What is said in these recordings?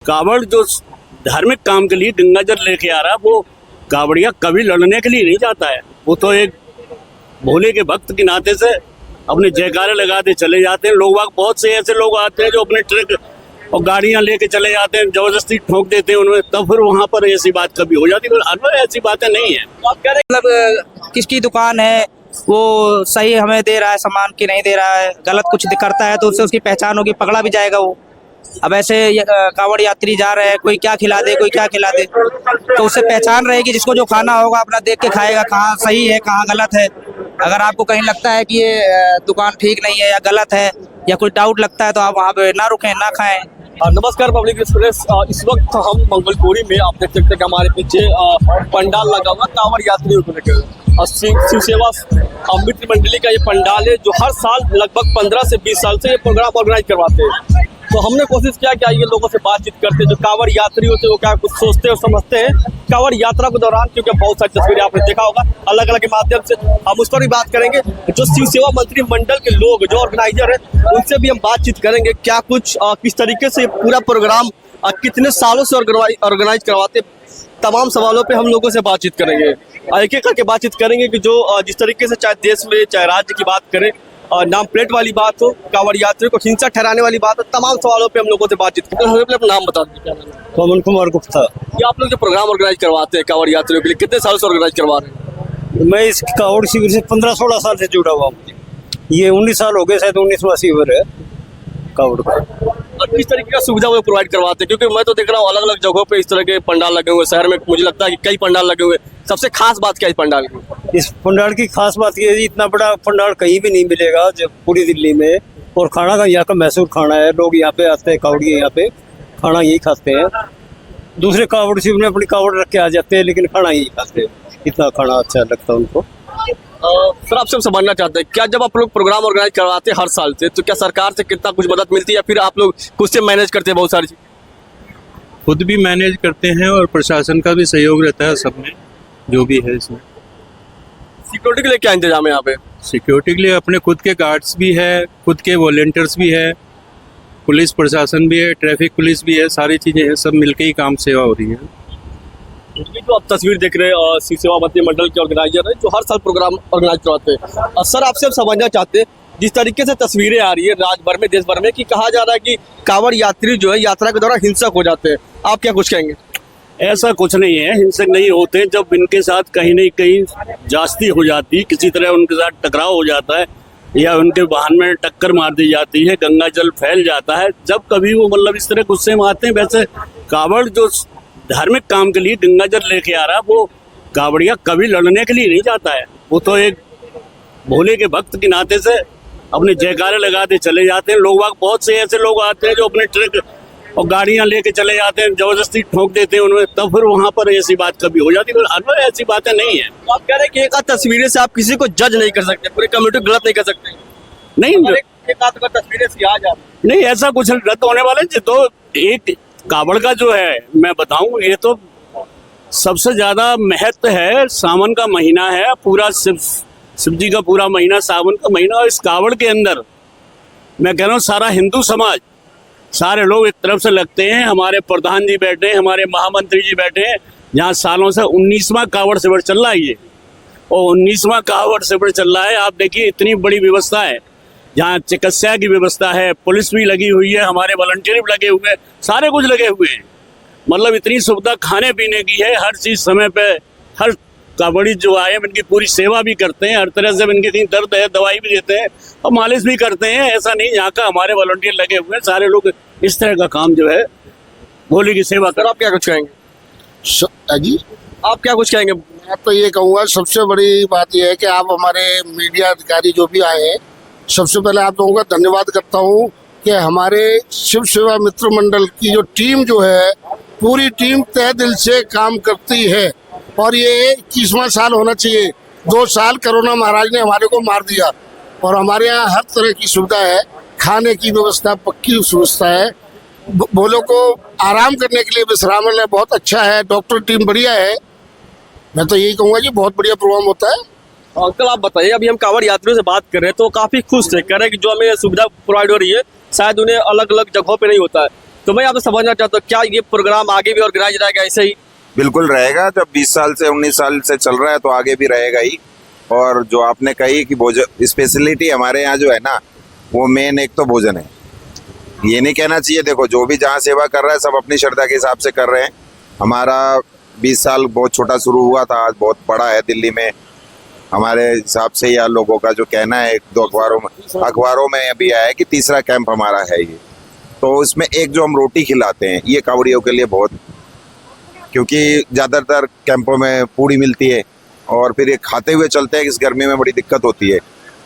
कावड़ जो धार्मिक काम के लिए गंगा जल लेके आ रहा है, वो कावड़िया कभी लड़ने के लिए नहीं जाता है। वो तो एक भोले के भक्त के नाते से अपने जयकारे लगाते चले जाते हैं। लोग बहुत से ऐसे लोग आते हैं जो अपने ट्रक और गाड़ियां लेके चले जाते हैं, जबरदस्ती ठोक देते हैं उनमें, तब फिर वहां पर ऐसी बात कभी हो जाती है। अनवर ऐसी बातें नहीं है। मतलब किसकी दुकान है, वो सही हमें दे रहा है सामान की नहीं दे रहा है, गलत कुछ करता है तो उससे उसकी पहचान होगी, पकड़ा भी जाएगा वो। अब ऐसे कांवड़ यात्री जा रहे हैं, कोई क्या खिला दे कोई क्या खिला दे, तो उससे पहचान रहेगी। जिसको जो खाना होगा अपना देख के खाएगा, कहाँ सही है कहाँ गलत है। अगर आपको कहीं लगता है कि ये दुकान ठीक नहीं है या गलत है या कोई डाउट लगता है तो आप वहाँ पे ना रुकें ना खाएं। नमस्कार पब्लिक एक्सप्रेस। इस वक्त हम मंगलपुरी में आप देख सकते हैं कि हमारे पीछे पंडाल लगा हुआ कांवड़ यात्रियों को लेकर। शिव सेवा मित्र मंडली का ये पंडाल है जो हर साल लगभग 15 से 20 साल से ये प्रोग्राम ऑर्गेनाइज करवाते हैं। तो हमने कोशिश किया कि आइए लोगों से बातचीत करते हैं, जो कांवड़ यात्री होते हैं वो क्या कुछ सोचते हैं और समझते हैं कांवड़ यात्रा के दौरान, क्योंकि बहुत सारी तस्वीरें आपने देखा होगा अलग अलग के माध्यम से। हम उस पर भी बात करेंगे। जो शिव सेवा मंत्री मंडल के लोग जो ऑर्गेनाइजर है उनसे भी हम बातचीत करेंगे, क्या कुछ किस तरीके से पूरा प्रोग्राम कितने सालों से ऑर्गेनाइज करवाते। तमाम सवालों पे हम लोगों से बातचीत करेंगे, एक एक करके बातचीत करेंगे कि जो जिस तरीके से चाहे देश में चाहे राज्य की बात करें, नाम प्लेट वाली बात हो, कांवड़ यात्रियों को हिंसा ठहराने वाली बात हो, तमाम सवालों पे हम लोगों से बातचीत करें। हमें अपना नाम बता दीजिए, क्या नाम है? पवन कुमार गुप्ता। ये आप लोग जो प्रोग्राम ऑर्गेनाइज करवाते हैं कांवड़ यात्रियों के लिए, कितने साल से ऑर्गेनाइज करवा रहे हैं? मैं इस कावड़ शिविर से 15-16 साल से जुड़ा हुआ हूँ। ये 19 साल हो गए, शायद 19वां शिविर है कावड़ का। और किस तरीके का सुविधा वो प्रोवाइड करवाते हैं? क्योंकि मैं तो देख रहा हूँ अलग अलग जगहों पे इस तरह के पंडाल लगे हुए शहर में, मुझे लगता है कि कई पंडाल लगे हुए। सबसे खास बात क्या है इस पंडाल की? इस पंडाल की खास बात ये है, इतना बड़ा पंडाल कहीं भी नहीं मिलेगा जब पूरी दिल्ली में। और खाना का यहाँ का मशहूर खाना है, लोग यहाँ पे आते हैं, कावड़िए यहाँ पे खाना यही खाते हैं। दूसरे कावड़ शिविर में अपनी कावड़ रख के आ जाते हैं, लेकिन खाना यही खाते हैं। इतना खाना अच्छा लगता है उनको। सर आपसे हम समझना चाहते हैं, क्या जब आप लोग प्रोग्राम ऑर्गेनाइज करवाते हैं हर साल से, तो क्या सरकार से कितना कुछ मदद मिलती है या फिर आप लोग खुद से मैनेज करते हैं बहुत सारी चीज़? खुद भी मैनेज करते हैं और प्रशासन का भी सहयोग रहता है सब में, जो भी है इसमें। सिक्योरिटी के लिए क्या इंतजाम है यहाँ पे? सिक्योरिटी के लिए अपने खुद के गार्ड्स भी है, खुद के वॉलेंटियर्स भी है, पुलिस प्रशासन भी है, ट्रैफिक पुलिस भी है, सारी चीज़ें हैं, सब मिलके ही काम सेवा हो रही है। ये जो आप तस्वीर देख रहे हैं शिव सेवा मंत्री मंडल के ऑर्गेनाइजर है जो हर साल प्रोग्राम ऑर्गेनाइज करवाते हैं। सर आपसे हम समझना चाहते हैं, जिस तरीके से तस्वीरें आ रही है राज्य भर में देश भर में, कि कहा जा रहा है कि कांवड़ यात्री जो है यात्रा के दौरान हिंसक हो जाते हैं, आप क्या कुछ कहेंगे? ऐसा कुछ नहीं है, हिंसक नहीं होते। जब इनके साथ कहीं न कहीं जास्ती हो जाती, किसी तरह उनके साथ टकराव हो जाता है या उनके वाहन में टक्कर मार दी जाती है, गंगा जल फैल जाता है, जब कभी वो मतलब इस तरह गुस्से में आते हैं। वैसे कावड़ जो धार्मिक काम के लिए गंगा जल लेके आ रहा है, वो कावड़िया कभी लड़ने के लिए नहीं जाता है। वो तो एक भोले के भक्त के नाते से अपने जयकारे लगाते चले जाते हैं। लोग बहुत से ऐसे लोग आते हैं जो अपने ट्रक और गाड़ियां लेके चले जाते हैं, जबरदस्ती ठोक देते हैं उनमें, तब फिर वहां पर ऐसी बात कभी हो जाती है। अनवर ऐसी बातें नहीं है। तो आप कह रहे हैं कि एक आध तस्वीरें से आप किसी को जज नहीं कर सकते, पूरी कम्युनिटी गलत नहीं कर सकते? नहीं एक आध तस्वीरें से आ जाती नहीं, ऐसा कुछ रद्द होने वाला है। तो एक कावड़ का जो है मैं बताऊं, ये तो सबसे ज्यादा महत्व है। सावन का महीना है, पूरा शिव जी का पूरा महीना सावन का महीना, और इस कावड़ के अंदर मैं कह रहा हूँ सारा हिंदू समाज, सारे लोग एक तरफ से लगते हैं। हमारे प्रधान जी बैठे हैं, हमारे महामंत्री जी बैठे हैं, जहाँ सालों से 19वां कावड़ शिविर चल रहा है ये, और 19वां कावड़ शिविर चल रहा है। आप देखिए इतनी बड़ी व्यवस्था है, जहाँ चिकित्सा की व्यवस्था है, पुलिस भी लगी हुई है, हमारे वॉलंटियर भी लगे हुए हैं, सारे कुछ लगे हुए हैं। मतलब इतनी सुविधा खाने पीने की है, हर चीज़ समय पे। हर कावड़ी जो आए इनकी पूरी सेवा भी करते हैं, हर तरह से इनके कहीं दर्द है दवाई भी देते हैं और मालिश भी करते हैं। ऐसा नहीं, यहाँ का हमारे वॉलंटियर लगे हुए हैं, सारे लोग इस तरह का काम जो है भोले की सेवा कर। आप क्या कुछ कहेंगे? जी आप क्या कुछ कहेंगे? मैं तो ये कहूँगा, सबसे बड़ी बात यह है कि आप हमारे मीडिया अधिकारी जो भी आए हैं, सबसे पहले आप लोगों का धन्यवाद करता हूँ कि हमारे शिव सेवा मित्र मंडल की जो टीम जो है, पूरी टीम तहे दिल से काम करती है। और ये 21वां साल होना चाहिए। 2 साल कोरोना महाराज ने हमारे को मार दिया, और हमारे यहाँ हर तरह की सुविधा है, खाने की व्यवस्था पक्की व्यवस्था है, भोलों को आराम करने के लिए विश्रामालय बहुत अच्छा है, डॉक्टर टीम बढ़िया है। मैं तो यही कहूँगा जी, बहुत बढ़िया प्रोग्राम होता है। अंकल आप बताइए, अभी हम कांवड़ यात्रियों से बात कर रहे हैं तो काफी खुश थे, कह रहे हैं कि जो हमें सुविधा प्रोवाइड हो रही है शायद उन्हें अलग अलग जगहों पे नहीं होता है। तो मैं आपसे समझना चाहता हूँ, क्या ये प्रोग्राम आगे भी ऑर्गेनाइज रहेगा ऐसे ही? बिल्कुल रहेगा। जब 20 साल से 19 साल से चल रहा है तो आगे भी रहेगा ही। और जो आपने कही कि भोजन स्पेशलिटी हमारे यहाँ जो है ना, वो मेन एक तो भोजन है। ये नहीं कहना चाहिए, देखो जो भी जहाँ सेवा कर रहा है सब अपनी श्रद्धा के हिसाब से कर रहे हैं। हमारा 20 साल बहुत छोटा शुरू हुआ था, आज बहुत बड़ा है। दिल्ली में हमारे हिसाब से या लोगों का जो कहना है, 1-2 अखबारों में अभी आया है कि तीसरा कैंप हमारा है ये। तो उसमें एक जो हम रोटी खिलाते हैं, ये कांवड़ियों के लिए बहुत, क्योंकि ज़्यादातर कैंपों में पूड़ी मिलती है और फिर ये खाते हुए चलते हैं, इस गर्मी में बड़ी दिक्कत होती है।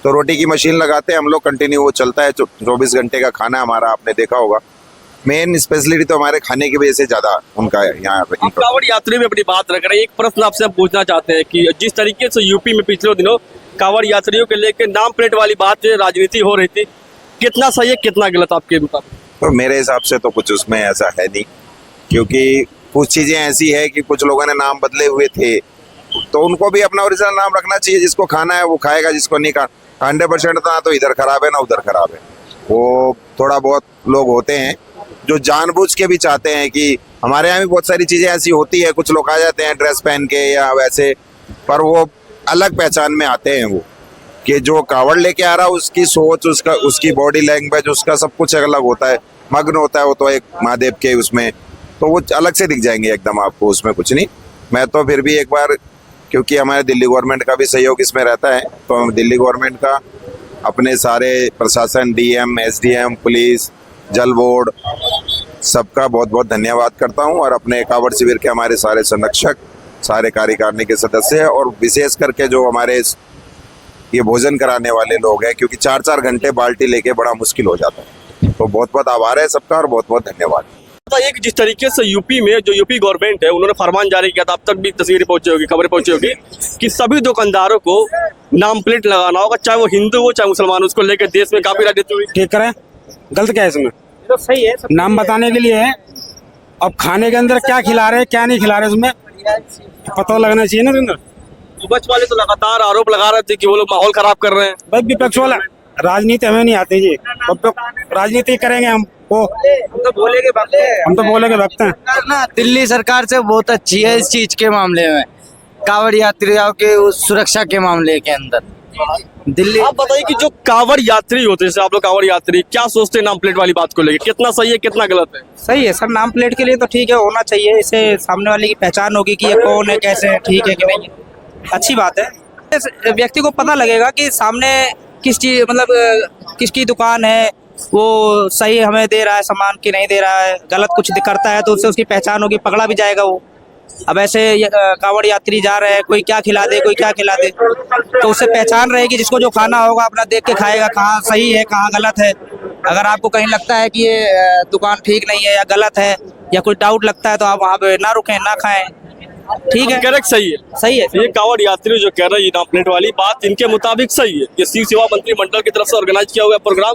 तो रोटी की मशीन लगाते हैं हम लोग, कंटिन्यू वो चलता है। 24 घंटे का खाना हमारा, आपने देखा होगा। मेन स्पेशलिटी तो हमारे खाने की वजह से ज़्यादा उनका यहाँ। आप कांवड़ यात्री में अपनी बात रख रहे हैं, एक प्रश्न आपसे हम पूछना चाहते हैं कि जिस तरीके से यूपी में पिछले दिनों कांवड़ यात्रियों के लेकर नाम प्लेट वाली बात राजनीति हो रही थी, कितना सही है कितना गलत आपके मुताबिक? तो मेरे हिसाब से तो कुछ उसमें ऐसा है नहीं, क्योंकि कुछ चीज़ें ऐसी है कि कुछ लोगों ने नाम बदले हुए थे, तो उनको भी अपना ओरिजिनल नाम रखना चाहिए। जिसको खाना है वो खाएगा, जिसको नहीं खाना 100% ना तो इधर खराब है ना उधर खराब है। वो थोड़ा बहुत लोग होते हैं जो जानबूझ के भी चाहते हैं कि हमारे यहाँ भी बहुत सारी चीज़ें ऐसी होती है, कुछ लोग आ जाते हैं ड्रेस पहन के या वैसे, पर वो अलग पहचान में आते हैं। वो कि जो कावड़ लेके आ रहा है उसकी सोच, उसकी बॉडी लैंग्वेज, उसका सब कुछ अलग होता है, मग्न होता है वो तो एक महादेव के उसमें, तो वो अलग से दिख जाएंगे एकदम आपको, उसमें कुछ नहीं। मैं तो फिर भी एक बार, क्योंकि हमारे दिल्ली गवर्नमेंट का भी सहयोग इसमें रहता है, तो हम दिल्ली गवर्नमेंट का, अपने सारे प्रशासन, डीएम, एसडीएम, पुलिस, जल बोर्ड, सबका बहुत बहुत धन्यवाद करता हूं। और अपने कावड़ शिविर के हमारे सारे संरक्षक, सारे कार्यकारिणी के सदस्य, और विशेष करके जो हमारे ये भोजन कराने वाले लोग हैं, क्योंकि 4-4 घंटे बाल्टी लेके बड़ा मुश्किल हो जाता है। तो बहुत बहुत आभार है सबका और बहुत बहुत धन्यवाद। एक जिस तरीके से यूपी में जो यूपी गवर्नमेंट है उन्होंने फरमान जारी किया था, अब तक भी तस्वीरें पहुंची होगी, खबरें पहुंची होगी कि सभी दुकानदारों को नाम प्लेट लगाना होगा, चाहे वो हिंदू हो चाहे मुसलमान, उसको लेकर देश में काफी राजनीति हुई। ठीक करें, गलत क्या है इसमें? तो सही है, नाम बताने के लिए है। अब खाने के अंदर क्या खिला रहे हैं क्या नहीं खिला रहे, उसमें पता लगना चाहिए ना। अंदर विपक्ष वाले तो लगातार आरोप लगा रहे थे कि वो लोग माहौल खराब कर रहे हैं। भाई विपक्ष वाला राजनीति हमें नहीं आती जी, राजनीति करेंगे हम तो बोलेंगे हम तो बोलेंगे भक्त हैं। ना दिल्ली सरकार से बहुत अच्छी है इस चीज के मामले में, कांवड़ यात्रियों के उस सुरक्षा के मामले के अंदर। दिल्ली, आप बताइए कि जो कांवड़ यात्री होते हैं, जैसे आप लोग कांवड़ यात्री, क्या सोचते हैं नाम प्लेट वाली बात को लेकर, कितना सही है कितना गलत है? सही है सर, नाम प्लेट के लिए तो ठीक है, होना चाहिए। इससे सामने वाले की पहचान होगी कि ये कौन है, कैसे है, ठीक है कि नहीं, अच्छी बात है। इस व्यक्ति को पता लगेगा कि सामने किस चीज, मतलब किसकी दुकान है, वो सही हमें दे रहा है सामान की नहीं दे रहा है, गलत कुछ करता है तो उससे उसकी पहचान होगी, पकड़ा भी जाएगा वो। अब ऐसे कांवड़ यात्री जा रहे हैं, कोई क्या खिला दे कोई क्या खिला दे, तो उससे पहचान रहेगी। जिसको जो खाना होगा अपना देख के खाएगा, कहाँ सही है कहाँ गलत है। अगर आपको कहीं लगता है कि ये दुकान ठीक नहीं है या गलत है या कोई डाउट लगता है तो आप वहाँ पे ना रुकें, ना खाएं। ठीक है, करेक्ट, सही है, सही है। ये कांवड़ यात्री जो कह रहे हैं ये नाम प्लेट वाली बात इनके मुताबिक सही है। ये शिव सेवा मंत्रिमंडल की तरफ से ऑर्गेनाइज किया हुआ प्रोग्राम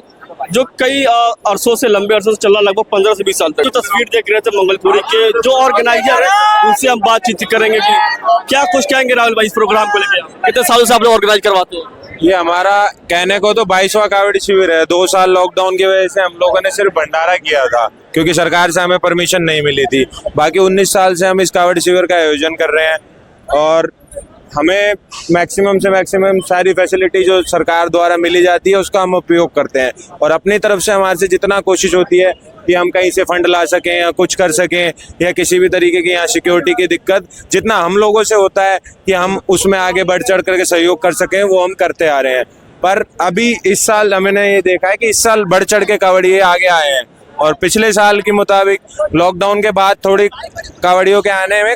जो कई अरसों से, लंबे अरसों से चल रहा, लगभग 15 से 20 साल तक। जो तस्वीर देख रहे थे मंगलपुरी के जो ऑर्गेनाइजर है, उनसे हम बातचीत करेंगे कि क्या कुछ कहेंगे राहुल भाई इस प्रोग्राम को लेकर। कितने सालों से आप लोग ऑर्गेनाइज करवाते हैं? ये हमारा कहने को तो 22वां कांवड़ी शिविर है। 2 साल लॉकडाउन की वजह से हम लोगों ने सिर्फ भंडारा किया था, क्योंकि सरकार से हमें परमिशन नहीं मिली थी। बाकी 19 साल से हम इस कांवड़ी शिविर का आयोजन कर रहे हैं और हमें मैक्सिमम से मैक्सिमम सारी फैसिलिटी जो सरकार द्वारा मिली जाती है उसका हम उपयोग करते हैं। और अपनी तरफ से हमारे से जितना कोशिश होती है कि हम कहीं से फंड ला सकें या कुछ कर सकें, या किसी भी तरीके की यहाँ सिक्योरिटी की दिक्कत जितना हम लोगों से होता है कि हम उसमें आगे बढ़ चढ़ करके सहयोग कर सकें, वो हम करते आ रहे हैं। पर अभी इस साल हमने ये देखा है कि इस साल बढ़ चढ़ के कांवड़िये आगे आए हैं, और पिछले साल के मुताबिक लॉकडाउन के बाद थोड़ी कांवड़ियों के आने में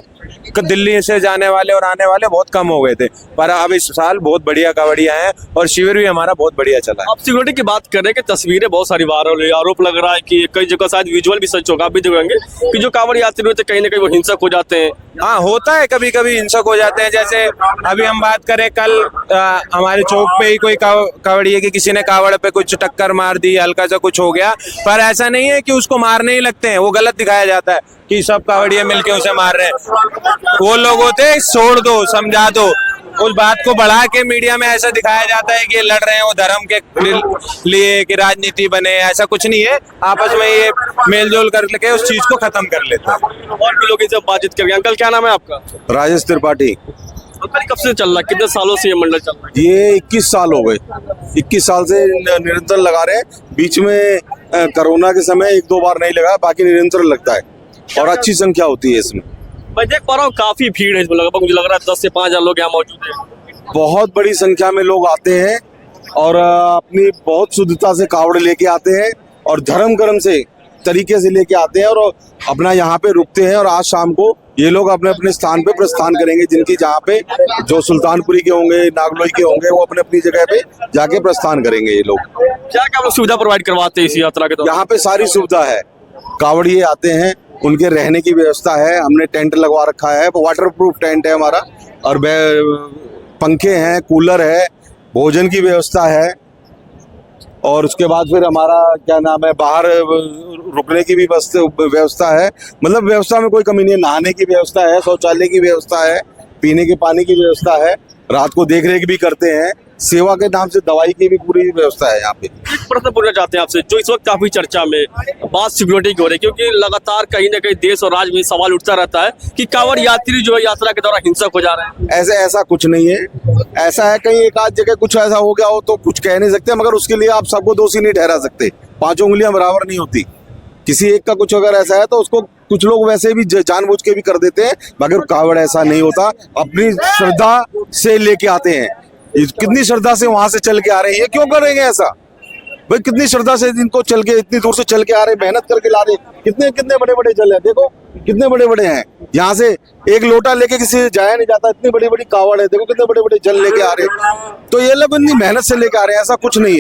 दिल्ली से जाने वाले और आने वाले बहुत कम हो गए थे, पर अब इस साल बहुत बढ़िया कांवड़िया हैं और शिविर भी हमारा बहुत बढ़िया चला है। आप सिक्योरिटी की बात कर रहे हैं कि तस्वीरें बहुत सारी वायरल हो रही है, आरोप लग रहा है कि कई जगह शायद विजुअल भी सच होगा, आप भी देखेंगे कि जो कांवड़ यात्री होते हैं कहीं ना कहीं वो हिंसक हो जाते हैं। हाँ, होता है, कभी कभी हिंसक हो जाते हैं। जैसे अभी हम बात करें, कल हमारे चौक पे ही कोई कांवड़िये की किसी ने कांवड़ पे कुछ टक्कर मार दी, हल्का सा कुछ हो गया, पर ऐसा नहीं है कि उसको मारने ही लगते हैं, वो गलत दिखाया जाता है कि सब कांवड़िये मिलके उसे मार रहे हैं। वो लोग होते हैं छोड़ दो, समझा दो, उस बात को बढ़ा के मीडिया में ऐसा दिखाया जाता है कि ये लड़ रहे हैं वो धर्म के लिए कि राजनीति बने, ऐसा कुछ नहीं है। आपस में ये मेलजोल करके उस चीज को खत्म कर लेते हैं। और भी लोग इनसे बातचीत करेंगे। अंकल क्या नाम है आपका? राजेश त्रिपाठी। अंकल कब से चल रहा है, कितने सालों से ये मंडल चल रहा है? ये 21 साल हो गए, 21 साल से निरंतर लगा रहे हैं। बीच में कोरोना के समय 1-2 बार नहीं लगा, बाकी निरंतर लगता है और अच्छी संख्या होती है इसमें। मैं देख पा रहा हूँ काफी भीड़ है इसमें, लगभग मुझे लग रहा है 10 से 5 हजार लोग यहाँ मौजूद हैं। बहुत बड़ी संख्या में लोग आते हैं और अपनी बहुत शुद्धता से कावड़ लेके आते हैं और धर्म कर्म से तरीके से लेके आते हैं और अपना यहाँ पे रुकते हैं। और आज शाम को ये लोग अपने अपने स्थान पे प्रस्थान करेंगे, जिनकी जहाँ पे जो सुल्तानपुरी के होंगे, नागलोई के होंगे, वो अपने अपनी जगह पे जाके प्रस्थान करेंगे। ये लोग क्या क्या लोग सुविधा प्रोवाइड करवाते हैं इस यात्रा के दौरान? यहाँ पे सारी सुविधा है। कावड़िए आते हैं, उनके रहने की व्यवस्था है, हमने टेंट लगवा रखा है, वाटर प्रूफ टेंट है हमारा, और पंखे हैं, कूलर है, भोजन की व्यवस्था है। और उसके बाद फिर हमारा क्या नाम है, बाहर रुकने की भी व्यवस्था है। मतलब व्यवस्था में कोई कमी नहीं है। नहाने की व्यवस्था है, शौचालय की व्यवस्था है, पीने के पानी की व्यवस्था है, रात को देख रेख भी करते हैं, सेवा के नाम से दवाई की भी पूरी व्यवस्था है यहाँ पे। एक प्रश्न पूछना चाहते हैं आपसे, जो इस वक्त काफी चर्चा में बात सिक्योरिटी की हो रही है, क्योंकि लगातार कहीं ना कहीं देश और राज्य में सवाल उठता रहता है कि कांवड़ यात्री जो है यात्रा के दौरान हिंसक हो जा रहे हैं। ऐसा कुछ नहीं है। ऐसा है कहीं एक आध जगह कुछ ऐसा हो गया हो तो कुछ कह नहीं सकते, मगर उसके लिए आप सबको दोषी नहीं ठहरा सकते। 5 उंगलियां बराबर नहीं होती। किसी एक का कुछ अगर ऐसा है तो उसको कुछ लोग वैसे भी जानबूझ के भी कर देते हैं, मगर कावड़ ऐसा नहीं होता। अपनी श्रद्धा से लेके आते हैं। कितनी श्रद्धा से वहां से चल के आ रहे हैं, ये क्यों करेंगे ऐसा? भाई कितनी श्रद्धा से इनको चल के इतनी दूर से चल के आ रहे, मेहनत करके ला रहे। कितने कितने बड़े बड़े जल है, देखो कितने बड़े बड़े हैं। यहाँ से एक लोटा लेके किसी से जाया नहीं जाता, इतनी बड़ी बड़ी कावड़ है, देखो कितने बड़े बड़े जल लेके आ रहे। तो ये लोग इतनी मेहनत से लेके आ रहे हैं, ऐसा कुछ नहीं है।